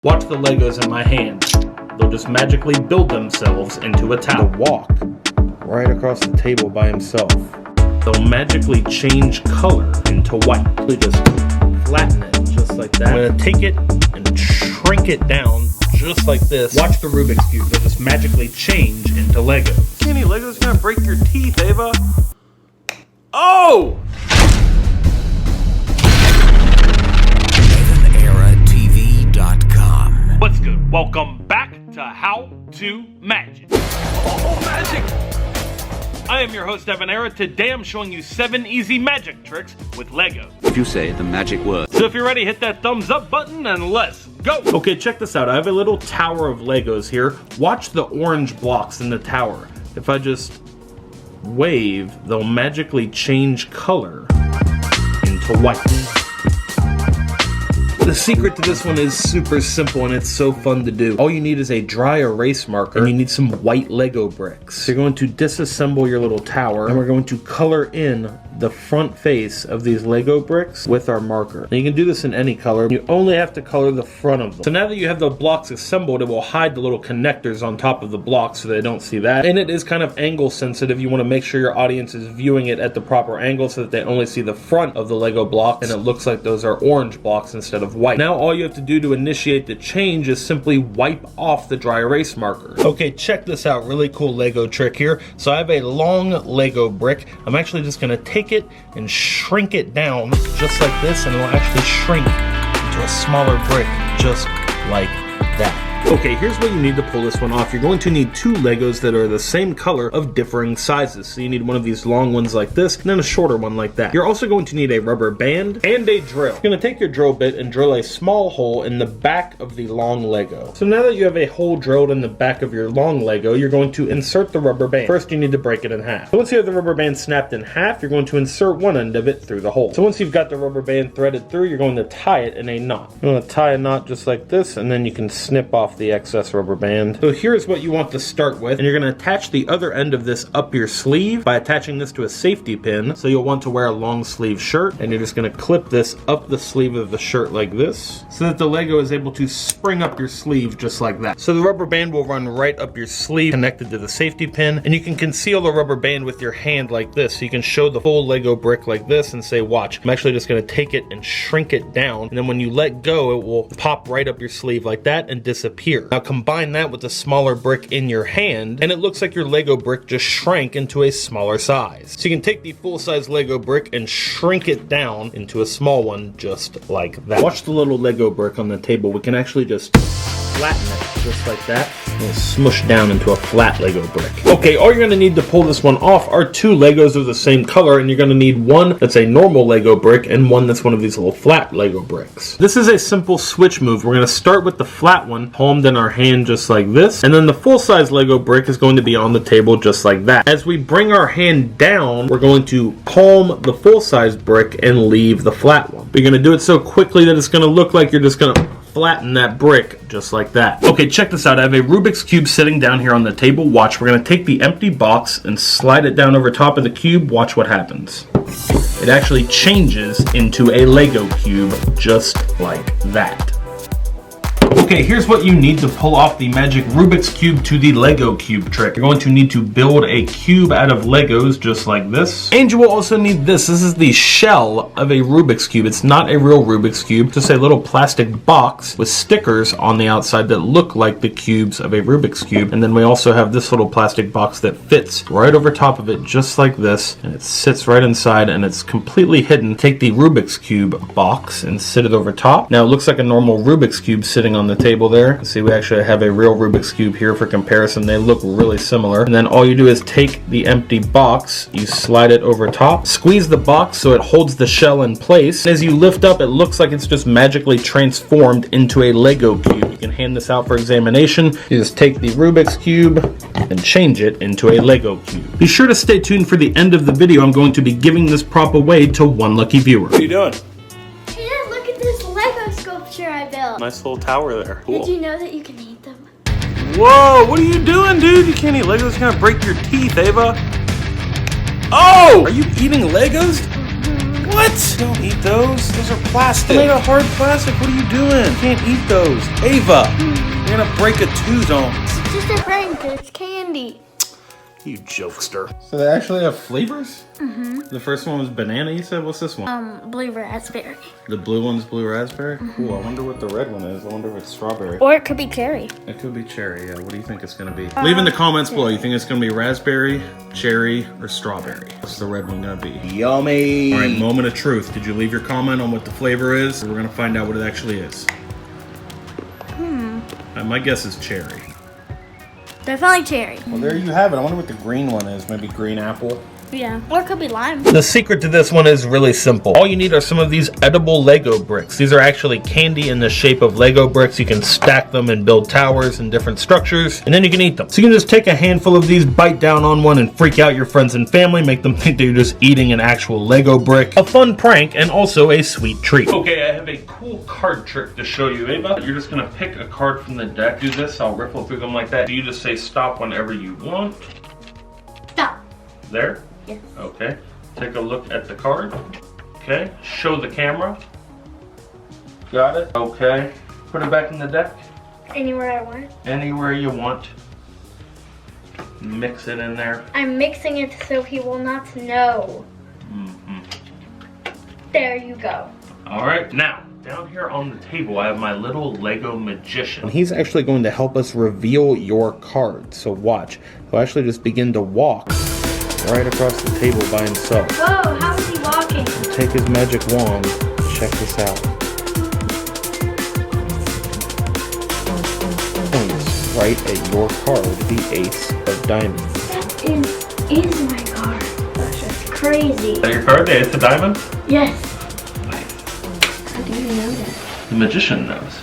Watch the Legos in my hand. They'll just magically build themselves into a tower. Walk right across the table by himself. They'll magically change color into white. We just flatten it just like that. I'm gonna take it and shrink it down just like this. Watch the Rubik's Cube. They'll just magically change into Legos. Any Lego's gonna break your teeth, Ava. Oh! What's good? Welcome back to How to Magic. Oh, magic! I am your host, Evan Era. Today I'm showing you 7 easy magic tricks with Lego. If you say the magic word. So if you're ready, hit that thumbs up button and let's go! Okay, check this out. I have a little tower of Legos here. Watch the orange blocks in the tower. If I just wave, they'll magically change color into white. The secret to this one is super simple and it's so fun to do. All you need is a dry erase marker and you need some white Lego bricks. So you're going to disassemble your little tower and we're going to color in the front face of these Lego bricks with our marker. Now you can do this in any color. You only have to color the front of them. So now that you have the blocks assembled, it will hide the little connectors on top of the blocks so they don't see that. And it is kind of angle sensitive. You want to make sure your audience is viewing it at the proper angle so that they only see the front of the Lego blocks and it looks like those are orange blocks instead of white. Now all you have to do to initiate the change is simply wipe off the dry erase marker. Okay, check this out. Really cool Lego trick here. So I have a long Lego brick. I'm actually just going to take it and shrink it down just like this and it will actually shrink into a smaller brick just like that. Okay, here's what you need to pull this one off. You're going to need 2 Legos that are the same color of differing sizes. So you need one of these long ones like this and then a shorter one like that. You're also going to need a rubber band and a drill. You're going to take your drill bit and drill a small hole in the back of the long Lego. So now that you have a hole drilled in the back of your long Lego, you're going to insert the rubber band. First, you need to break it in half. So once you have the rubber band snapped in half, you're going to insert one end of it through the hole. So once you've got the rubber band threaded through, you're going to tie it in a knot. You're going to tie a knot just like this and then you can snip off the excess rubber band. So here's what you want to start with, and you're going to attach the other end of this up your sleeve by attaching this to a safety pin. So you'll want to wear a long sleeve shirt, and you're just going to clip this up the sleeve of the shirt like this so that the Lego is able to spring up your sleeve just like that. So the rubber band will run right up your sleeve connected to the safety pin, and you can conceal the rubber band with your hand like this so you can show the full Lego brick like this and say, watch, I'm actually just going to take it and shrink it down, and then when you let go it will pop right up your sleeve like that and disappear. Now combine that with a smaller brick in your hand and it looks like your Lego brick just shrank into a smaller size. So you can take the full-size Lego brick and shrink it down into a small one just like that. Watch the little Lego brick on the table. We can actually just flatten it just like that and it'll smush down into a flat Lego brick. Okay, all you're going to need to pull this one off are 2 Legos of the same color, and you're going to need one that's a normal Lego brick and one that's one of these little flat Lego bricks. This is a simple switch move. We're going to start with the flat one palmed in our hand just like this, and then the full-size Lego brick is going to be on the table just like that. As we bring our hand down, we're going to palm the full-size brick and leave the flat one. You're going to do it so quickly that it's going to look like you're just going to flatten that brick just like that. Okay, check this out. I have a Rubik's Cube sitting down here on the table. Watch, we're going to take the empty box and slide it down over top of the cube. Watch what happens. It actually changes into a Lego cube just like that. Okay, here's what you need to pull off the magic Rubik's Cube to the Lego cube trick. You're going to need to build a cube out of Legos just like this. And you will also need this. This is the shell of a Rubik's Cube. It's not a real Rubik's Cube, just a little plastic box with stickers on the outside that look like the cubes of a Rubik's Cube. And then we also have this little plastic box that fits right over top of it just like this. And it sits right inside and it's completely hidden. Take the Rubik's Cube box and sit it over top. Now it looks like a normal Rubik's Cube sitting on the table there. See, we actually have a real Rubik's Cube here for comparison. They look really similar. And then all you do is take the empty box, you slide it over top, squeeze the box so it holds the shell in place. As you lift up, it looks like it's just magically transformed into a Lego cube. You can hand this out for examination. You just take the Rubik's Cube and change it into a Lego cube. Be sure to stay tuned for the end of the video. I'm going to be giving this prop away to one lucky viewer. What are you doing? Look at this Lego sculpture I built. Nice little tower there. Cool. Did you know that you can eat them? Whoa, what are you doing, dude? You can't eat Legos, gonna break your teeth, Ava. Oh! Are you eating Legos? What? Don't eat those. Those are plastic. They're made of hard plastic. What are you doing? You can't eat those. Ava, you're gonna break a tooth on. It's just a prank. It's candy. You jokester. So they actually have flavors? Mm-hmm. The first one was banana, you said? What's this one? Blue raspberry. The blue one's blue raspberry? Cool, I wonder what the red one is. I wonder if it's strawberry. Or it could be cherry. It could be cherry, yeah. What do you think it's gonna be? Leave in the comments below. You think it's gonna be raspberry, cherry, or strawberry? What's the red one gonna be? Yummy! All right, moment of truth. Did you leave your comment on what the flavor is? We're gonna find out what it actually is. My guess is cherry. Definitely cherry. Well, there you have it. I wonder what the green one is. Maybe green apple? Yeah. Or it could be lime. The secret to this one is really simple. All you need are some of these edible Lego bricks. These are actually candy in the shape of Lego bricks. You can stack them and build towers and different structures, and then you can eat them. So you can just take a handful of these, bite down on one, and freak out your friends and family, make them think that you're just eating an actual Lego brick. A fun prank, and also a sweet treat. Okay, I have a cool card trick to show you, Ava. You're just gonna pick a card from the deck. Do this, I'll riffle through them like that. You just say stop whenever you want. Stop. There? Yes. Okay, take a look at the card. Okay, show the camera. Got it? Okay, put it back in the deck. Anywhere I want. Anywhere you want. Mix it in there. I'm mixing it so he will not know. There you go. All right, now, down here on the table, I have my little Lego magician. He's actually going to help us reveal your card. So watch. He'll actually just begin to walk right across the table by himself. Whoa, how is he walking? Take his magic wand. Check this out. Points right at your card, the ace of diamonds. That is my card. That's just crazy. Is that your card, the ace of diamonds? Yes. Nice. How do you know that? The magician knows.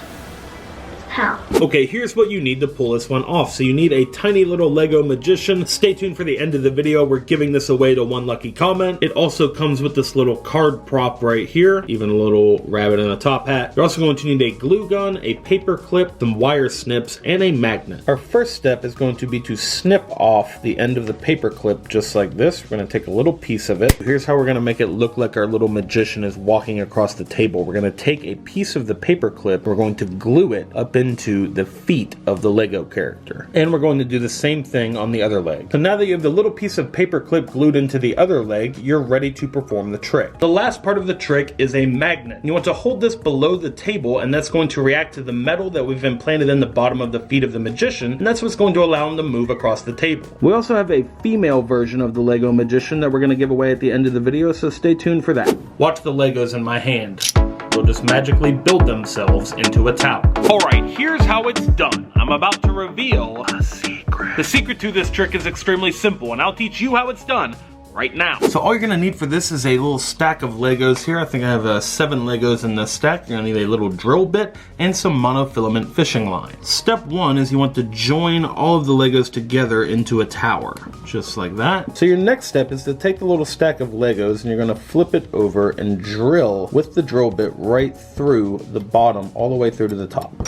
How? Okay, here's what you need to pull this one off. So you need a tiny little Lego magician. Stay tuned for the end of the video. We're giving this away to one lucky comment. It also comes with this little card prop right here, even a little rabbit in a top hat. You're also going to need a glue gun, a paper clip, some wire snips, and a magnet. Our first step is going to be to snip off the end of the paper clip just like this. We're going to take a little piece of it. Here's how we're going to make it look like our little magician is walking across the table. We're going to take a piece of the paper clip. We're going to glue it up into the feet of the Lego character. And we're going to do the same thing on the other leg. So now that you have the little piece of paper clip glued into the other leg, you're ready to perform the trick. The last part of the trick is a magnet. You want to hold this below the table, and that's going to react to the metal that we've implanted in the bottom of the feet of the magician, and that's what's going to allow him to move across the table. We also have a female version of the Lego magician that we're going to give away at the end of the video, so stay tuned for that. Watch the Legos in my hand. They'll just magically build themselves into a tower. Alright, here's how it's done. I'm about to reveal a secret. The secret to this trick is extremely simple, and I'll teach you how it's done right now. So all you're gonna need for this is a little stack of Legos here. I think I have 7 Legos in this stack. You're gonna need a little drill bit and some monofilament fishing line. Step 1 is you want to join all of the Legos together into a tower, just like that. So your next step is to take the little stack of Legos and you're gonna flip it over and drill with the drill bit right through the bottom, all the way through to the top.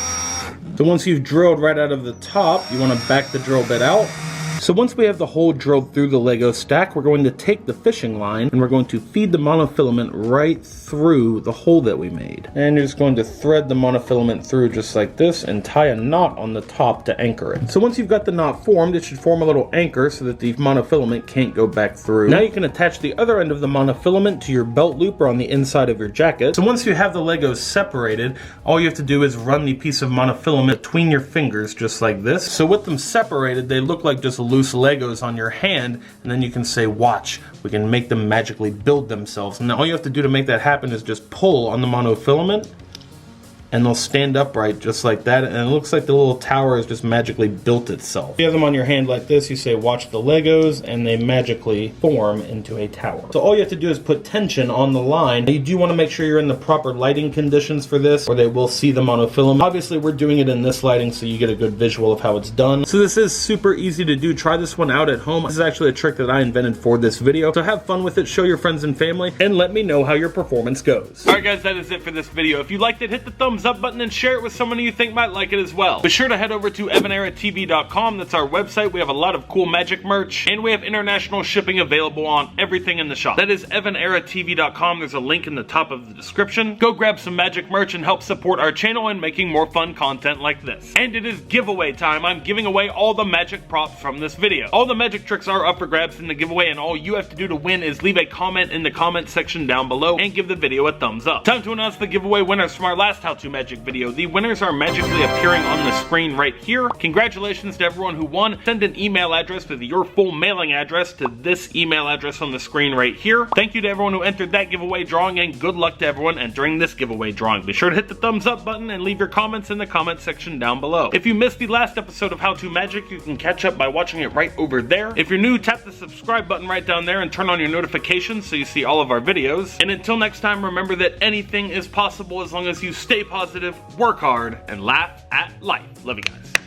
So once you've drilled right out of the top, you wanna back the drill bit out. So once we have the hole drilled through the Lego stack, we're going to take the fishing line and we're going to feed the monofilament right through the hole that we made. And you're just going to thread the monofilament through just like this and tie a knot on the top to anchor it. So once you've got the knot formed, it should form a little anchor so that the monofilament can't go back through. Now you can attach the other end of the monofilament to your belt loop or on the inside of your jacket. So once you have the Legos separated, all you have to do is run the piece of monofilament between your fingers just like this. So with them separated, they look like just loose Legos on your hand, and then you can say, watch, we can make them magically build themselves. And all you have to do to make that happen is just pull on the monofilament and they'll stand upright just like that, and it looks like the little tower has just magically built itself. If you have them on your hand like this, you say watch the Legos, and they magically form into a tower. So all you have to do is put tension on the line. You do want to make sure you're in the proper lighting conditions for this, or they will see the monofilament. Obviously we're doing it in this lighting so you get a good visual of how it's done. So this is super easy to do. Try this one out at home. This is actually a trick that I invented for this video. So have fun with it, show your friends and family, and let me know how your performance goes. Alright guys, that is it for this video. If you liked it, hit the thumbs thumbs up button and share it with someone you think might like it as well. Be sure to head over to evaneratv.com. That's our website. We have a lot of cool magic merch, and we have international shipping available on everything in the shop. That is evaneratv.com. There's a link in the top of the description. Go grab some magic merch and help support our channel and making more fun content like this. And it is giveaway time. I'm giving away all the magic props from this video. All the magic tricks are up for grabs in the giveaway, and all you have to do to win is leave a comment in the comment section down below and give the video a thumbs up. Time to announce the giveaway winners from our last How To Magic video. The winners are magically appearing on the screen right here. Congratulations to everyone who won. Send an email address with your full mailing address to this email address on the screen right here. Thank you to everyone who entered that giveaway drawing, and good luck to everyone entering this giveaway drawing. Be sure to hit the thumbs up button and leave your comments in the comment section down below. If you missed the last episode of How To Magic, you can catch up by watching it right over there. If you're new, tap the subscribe button right down there and turn on your notifications so you see all of our videos. And until next time, remember that anything is possible as long as you stay positive, work hard, and laugh at life. Love you guys.